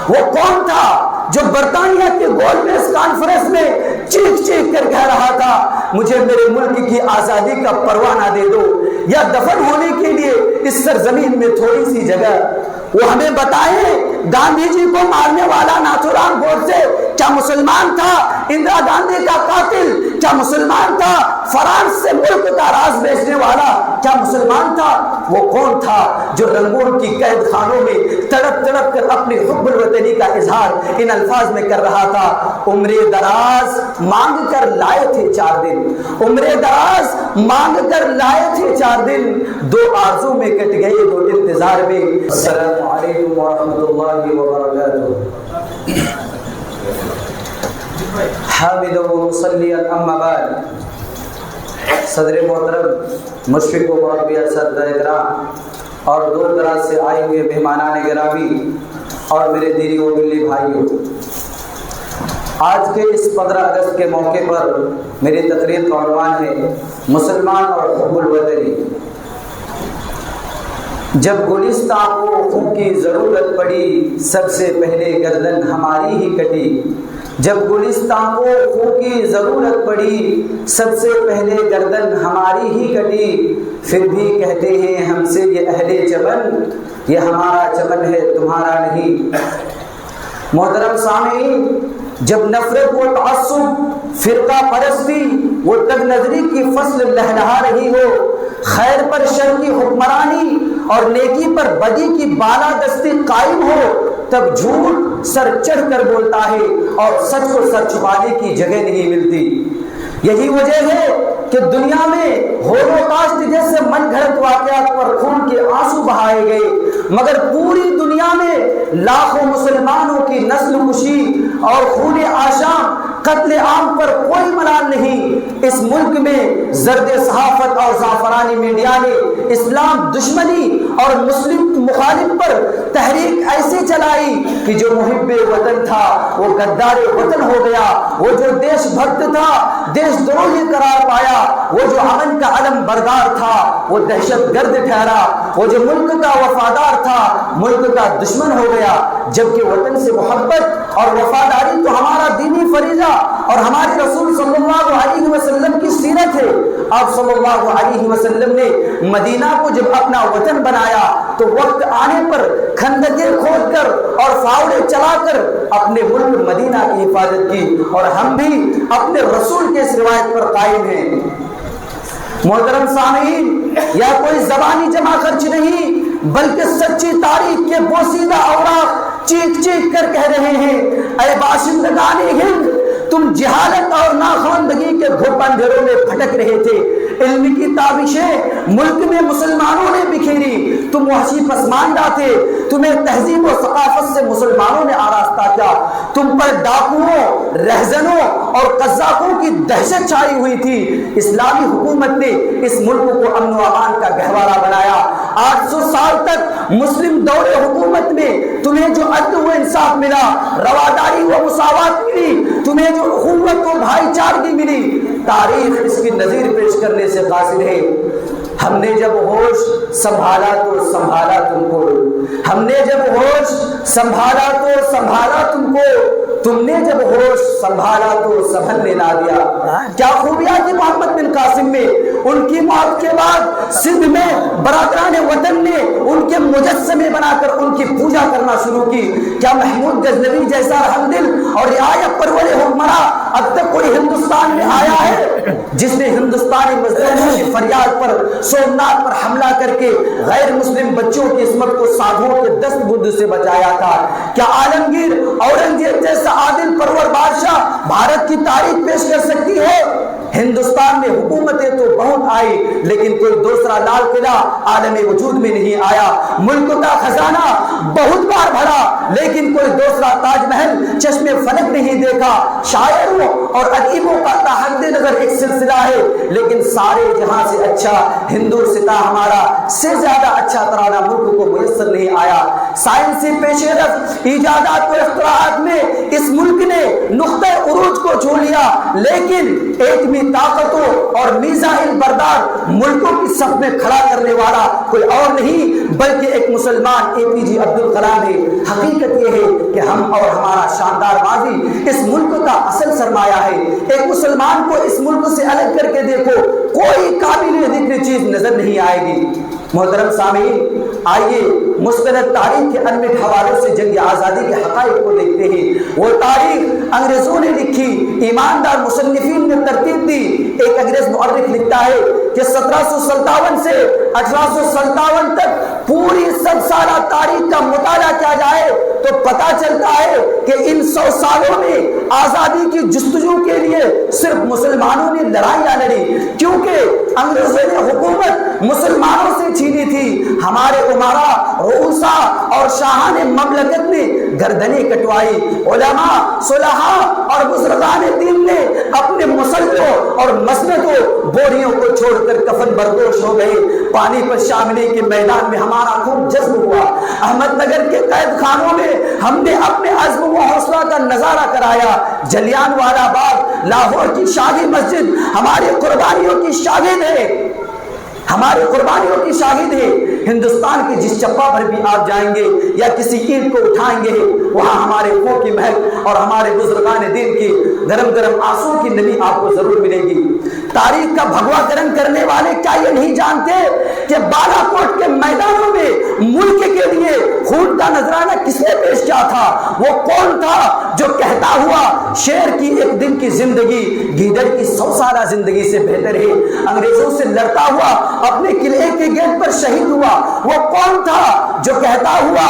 وہ کون تھا جو برطانیہ کے گول میز کانفرنس میں چیخ چیخ کر کہہ رہا تھا مجھے میرے ملک کی آزادی کا پروانہ دے دو یا دفن ہونے کے لیے اس سرزمین میں تھوڑی سی جگہ؟ وہ ہمیں بتائیں گاندھی جی کو مارنے والا ناتھورام گوڈسے کیا مسلمان تھا؟ اندرا گاندھی کا قاتل کیا مسلمان تھا؟ فرانس سے ملک کا راز بیچنے والا کیا مسلمان تھا؟ وہ کون تھا جو رنگون کی قید خانوں میں تڑپ تڑپ کر اپنی حب الوطنی کا اظہار ان الفاظ میں کر رہا تھا؟ عمر دراز مانگ کر لائے تھے 4 دن، عمر دراز مانگ کر لائے تھے 4 دن، 2 آرزو میں کٹ گئے 2 انتظار میں۔ السلام علیکم ورحمۃ اللہ وبرکاتہ۔ حامد و مصلی اما بعد، صدر محترم مشفق و مربی اساتذہ اکرام اور دور دراز سے آئے ہوئے مہمانان گرامی اور میرے دینی و ملی بھائیوں، آج کے اس 15 اگست کے موقع پر میری تقریر کا عنوان ہے مسلمان اور حب الوطنی۔ جب گلستان کو خون کی ضرورت پڑی سب سے پہلے گردن ہماری ہی کٹی، جب گلستان کو خون کی ضرورت پڑی سب سے پہلے گردن ہماری ہی کٹی، پھر بھی کہتے ہیں ہم سے یہ اہل چمن، یہ ہمارا چمن ہے تمہارا نہیں۔ محترم سامعین، جب نفرت و تعصب، فرقہ پرستی و تگ نظری کی فصل لہلہا رہی ہو، خیر پر شر کی حکمرانی اور نیکی پر بدی کی بالادستی قائم ہو، تب جھوٹ سر چڑھ کر بولتا ہے اور سچ کو سر چھپانے کی جگہ نہیں ملتی۔ یہی وجہ ہے کہ دنیا میں ہولوکاسٹ جیسے من گھڑت واقعات پر خون کے آنسو بہائے گئے، مگر پوری دنیا میں لاکھوں مسلمانوں کی نسل کشی اور خون آشام قتل عام پر کوئی ملال نہیں۔ اس ملک میں زرد صحافت اور زعفرانی میڈیا نے اسلام دشمنی اور مسلم مخالف پر تحریک ایسی چلائی کہ جو محب وطن تھا وہ غدار وطن ہو گیا، وہ جو دیش بھکت تھا دیش دروہی قرار پایا، وہ جو امن کا علم بردار تھا وہ دہشت گرد ٹھہرا، وہ جو ملک کا وفادار تھا ملک کا دشمن ہو گیا۔ جبکہ وطن سے محبت اور وفاداری تو ہمارا دینی فریضہ اور ہمارے رسول صلی اللہ علیہ وسلم کی سیرت ہے۔ آپ صلی اللہ علیہ وسلم نے مدینہ کو جب اپنا وطن بنایا تو وقت آنے پر کھندقیں کھود کر اور فاوڑے چلا کر اپنے ملک مدینہ کی حفاظت کی، اور ہم بھی اپنے رسول کے اس روایت پر قائم ہیں۔ محترم سامعین، یا کوئی زبانی جمع خرچ نہیں بلکہ سچی تاریخ کے بوسیدہ اوراق چیخ چیخ کر کہہ رہے ہیں اے باشندگان ہند، تم جہالت اور ناخواندگی کے گھٹ اندھیروں میں بھٹک رہے تھے، علم کی تابشیں ملک میں مسلمانوں نے بکھیری، تم وحشی پسماندہ تھے، تمہیں تہذیب و ثقافت سے مسلمانوں نے آراستہ کیا، تم پر ڈاکوؤں، رہزنوں اور قذافوں کی دہشت چھائی ہوئی تھی۔ اسلامی حکومت نے اس ملک کو امن و امان کا گہوارہ بنایا۔ 800 سال تک مسلم دور حکومت میں تمہیں جو عدل و انصاف ملا، رواداری و مساوات ملی، تمہیں جو اخوت و بھائی چارگی ملی، تاریخ اس کی نظیر پیش کرنے سے قاصر ہے۔ ہم نے جب ہوش سنبھالا تو سنبھالا تم کو، ہم نے جب ہوش سنبھالا تو سنبھالا تم کو، تم نے جب ہوش سنبھالا تو سنبھلنے نہ دیا۔ کیا خوبیاں تھی محمد بن قاسم میں؟ ان کی موت کے بعد سندھ میں برادران وطن نے ان کے مجسمے بنا کر ان کی پوجا کرنا شروع کی۔ کیا محمود غزنوی جیسا رحم دل اور رعایت پرور حکمراں اب تک کوئی ہندوستان میں آیا ہے جس نے ہندوستانی مظلوموں کی فریاد پر سومناتھ پر حملہ کر کے غیر مسلم بچوں کی عصمت کو سادھوں کے دست بدھ سے بچایا تھا؟ کیا عالمگیر اورنگزیب جیسا عادل پرور بادشاہ بھارت کی تاریخ پیش کر سکتی ہے؟ ہندوستان میں حکومتیں تو بہت آئی لیکن کوئی دوسرا لال قلعہ عالم وجود میں نہیں آیا۔ ملک کا خزانہ بہت بار بھرا لیکن کوئی دوسرا تاج محل چشم فلک نہیں دیکھا۔ شاعروں اور ادیبوں کا تحد نظر ایک سلسلہ ہے لیکن سارے جہاں سے اچھا ہندوستان ہمارا سے زیادہ اچھا ترانہ ملک کو میسر نہیں آیا۔ سائنسی پیش رفت، ایجادات و اختراعات میں اس ملک نے نقطہ عروج کو چھو لیا لیکن ایٹمی طاقتوں اور میزائل بردار ملکوں کی صف میں کھڑا کرنے والا کوئی اور نہیں بلکہ ایک مسلمان APJ عبد الکلام ہے۔ حقیقت یہ ہے کہ ہم اور ہمارا شاندار ماضی اس ملک کا اصل سرمایہ ہے۔ ایک مسلمان کو اس ملک سے الگ کر کے دیکھو، کوئی قابل ذکر چیز نظر نہیں آئے گی۔ محترم سامعین، آئیے مستند تاریخ کے انمٹ حوالوں سے جنگ آزادی کے حقائق کو دیکھتے ہیں۔ وہ تاریخ انگریزوں نے لکھی، ایماندار مصنفین نے ترتیب دی۔ ایک انگریز مؤرخ لکھتا ہے کہ 1757 سے 1857 تک پوری 100 سالہ تاریخ کا مطالعہ کیا جائے تو پتہ چلتا ہے کہ ان 100 سالوں میں آزادی کی جستجو کے لیے صرف مسلمانوں نے لڑائیاں لڑی، کیونکہ انگریزوں نے حکومت مسلمانوں سے چھینی تھی۔ ہمارے امراء، رؤساء اور شاہان مملکت نے گردنیں کٹوائی۔ علماء، صلحاء اور بزرگان دین نے اپنے مسلوں اور مسندوں، بوریوں کو چھوڑ کر کفن بردوش ہو گئے۔ پانی پر شاملی کے میدان میں ہمارا خون جذب ہوا۔ احمد نگر کے قید خانوں میں ہم نے اپنے عزم و حوصلہ کا نظارہ کرایا۔ جلیان والا باغ، لاہور کی شاہی مسجد ہماری قربانیوں کی شاہد ہے، ہماری قربانیوں کی شاہد ہے۔ ہندوستان کی جس چپا پر بھی آپ جائیں گے یا کسی اینٹ کو اٹھائیں گے، وہاں ہمارے خون کی مہک اور ہمارے بزرگان دین کی گرم گرم آنسو کی نمی آپ کو ضرور ملے گی۔ تاریخ کا بھگوا کرن کرنے والے کیا یہ نہیں جانتے کہ بالا کوٹ کے میدانوں میں ملک کے لیے خون کا نذرانہ کس نے پیش کیا تھا؟ وہ کون تھا جو کہتا ہوا شیر کی ایک دن کی زندگی گیدڑ کی 100 سالہ زندگی سے بہتر ہے؟ انگریزوں سے لڑتا ہوا اپنے قلعے کے گیٹ پر شہید ہوا۔ وہ کون تھا جو کہتا ہوا،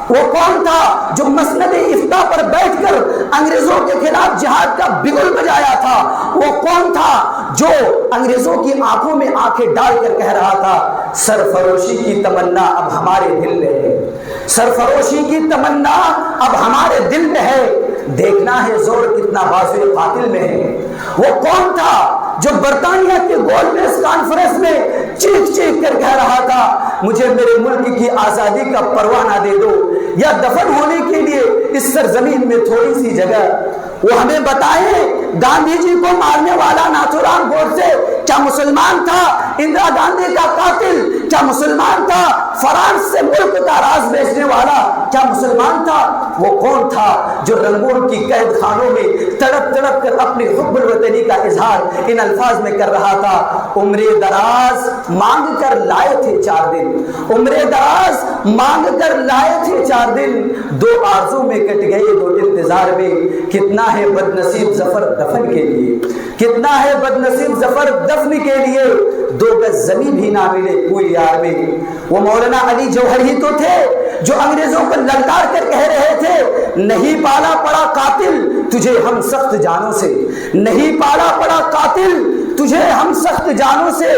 وہ کون تھا جو مسند افتاء پر بیٹھ کر انگریزوں کے خلاف جہاد کا بگل بجایا تھا؟ وہ کون تھا جو انگریزوں کی آنکھوں میں آنکھیں ڈال کر کہہ رہا تھا سرفروشی کی تمنا اب ہمارے دل میں ہے، سرفروشی کی تمنا اب ہمارے دل میں ہے، دیکھنا ہے زور کتنا بازوئے قاتل میں ہے؟ وہ کون تھا جو برطانیہ کے گول میز کانفرنس میں چیخ چیخ کر کہہ رہا تھا مجھے میرے ملک کی آزادی کا پروانہ دے دو یا دفن ہونے کے لیے اس سرزمین میں تھوڑی سی جگہ؟ وہ ہمیں بتائیں گاندھی جی کو مارنے والا ناتھورام گوڈسے کیا مسلمان تھا؟ اندرا گاندھی کا قاتل کیا مسلمان تھا؟ فرانس سے ملک کا راز بیچنے والا کیا مسلمان تھا؟ وہ کون تھا جو رنگون کی قید خانوں میں تڑپ تڑپ کر اپنی حب الوطنی کا اظہار ان الفاظ میں کر رہا تھا عمر دراز مانگ کر لائے تھے 4 دن، عمر دراز مانگ کر لائے تھے 4 دن، 2 آرزو میں کٹ گئے 2 انتظار میں، کتنا ہے بد نصیب ظفر دفن کے لیے، کتنا ہے بد نصیب ظفر دفن کے لیے، 2 گز زمین بھی نہ ملے کوئی یار میں۔ وہ مولانا علی جوہر ہی تو تھے جو انگریزوں کو للکار کر کہہ رہے تھے نہیں پالا پڑا قاتل تجھے ہم سخت جانوں سے، نہیں پالا پڑا قاتل تجھے ہم سخت جانوں سے،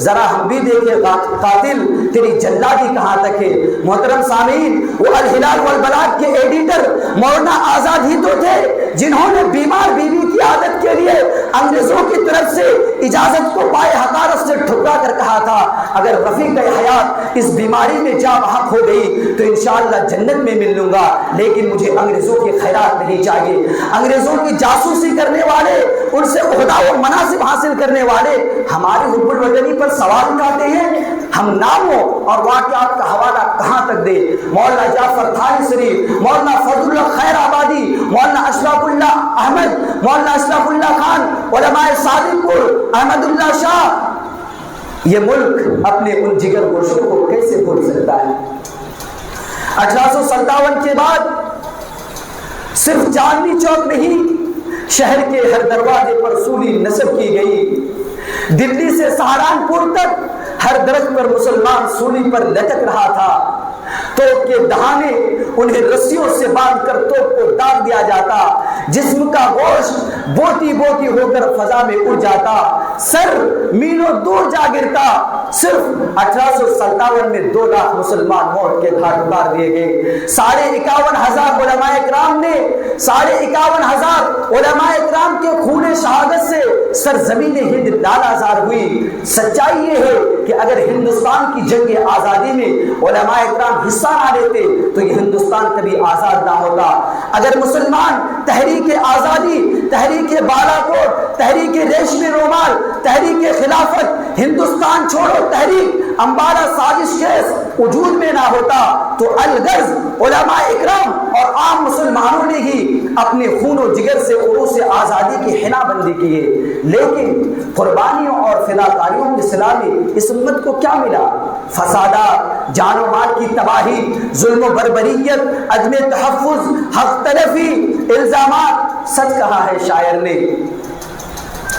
ذرا ہم بھی دیکھیں قاتل تیری جلادی کہاں تک ہے۔ محترم سامعین، وہ الہلال والبلاغ کے ایڈیٹر مولانا آزاد ہی تو تھے جنہوں نے بیمار بیوی کی عادت کے لیے انگریزوں کی طرف سے اجازت کو پائے حقارت سے ٹھکرا کر کہا تھا اگر رفیق حیات اس بیماری میں جا بحق ہو گئی تو انشاءاللہ جنت میں مل لوں گا، لیکن مجھے انگریزوں کی خیرات نہیں چاہیے۔ انگریزوں کی جاسوسی کرنے والے، ان سے عہدہ و مناصب حاصل کرنے والے ہماری حب الوطنی پر سوال اٹھاتے ہیں، ہم ناموں اور واقعات کا حوالہ کہاں تک دیں؟ مولانا جعفر تھانسری، مولانا فضل اللہ خیر آبادی، مولانا اشرف اللہ احمد، مولانا اشرف اللہ خان، علماء صادق پور، احمد اللہ شاہ، یہ ملک اپنے ان جگر گوشوں کو کیسے بھول سکتا ہے؟ 1857 کے بعد صرف چاندنی چوک نہیں، شہر کے ہر دروازے پر سولی نصب کی گئی۔ دلی سے سہارنپور تک ہر درخت پر مسلمان سولی پر لٹک رہا تھا۔ توپ کے دہانے انہیں رسیوں سے باندھ کر توپ کو داغ دیا جاتا، جسم کا گوشت بوٹی بوٹی ہو کر فضا میں اڑ جاتا، سر میلوں دور جا گرتا۔ صرف 1857 میں 2 لاکھ مسلمان موت کے گھاٹ اتار دیے گئے۔ 51,500 علماء اکرام نے 51,500 علماء اکرام کے خون شہادت سے سرزمین ہند لالازار ہوئی۔ سچائی یہ ہے کہ اگر ہندوستان کی جنگ آزادی میں علماء اکرام حصہ نہ لیتے تو یہ ہندوستان کبھی آزاد نہ ہوتا۔ اگر مسلمان تحریک آزادی، تحریک بالا کوٹ، تحریک ریشمی رومال، تحریک خلافت، ہندوستان چھوڑو تحریک، امبالہ سازش کیس، وجود میں نہ ہوتا تو الغرض علماء اکرام اور عام مسلمانوں نے ہی اپنے خون و جگر سے عروس آزادی کی حنا بندی کی ہے، لیکن قربانیوں اور فداکاریوں کے صلہ میں اس امت کو کیا ملا؟ فسادات، جان و مال کی تباہی، ظلم و بربریت، عدم تحفظ، حق تلفی، الزامات۔ سچ کہا ہے شاعر نے،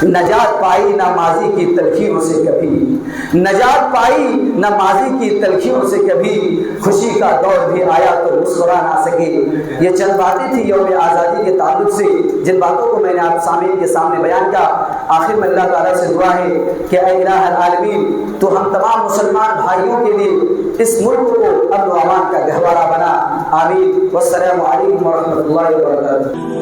نجات پائی نہ ماضی کی تلخیوں سے کبھی، نجات پائی نہ ماضی کی تلخیوں سے کبھی، خوشی کا دور بھی آیا تو مسکرا نہ سکے۔ یہ چند باتیں تھیں یوم آزادی کے تعلق سے، جن باتوں کو میں نے آپ سامعین کے سامنے بیان کیا۔ آخر میں اللہ تعالیٰ سے دعا ہے کہ اے الہ العالمین، تو ہم تمام مسلمان بھائیوں کے لیے اس ملک کو امن و امان کا گہوارہ بنا۔ آمین۔ والسلام علیکم ورحمۃ اللہ وبرکاتہ۔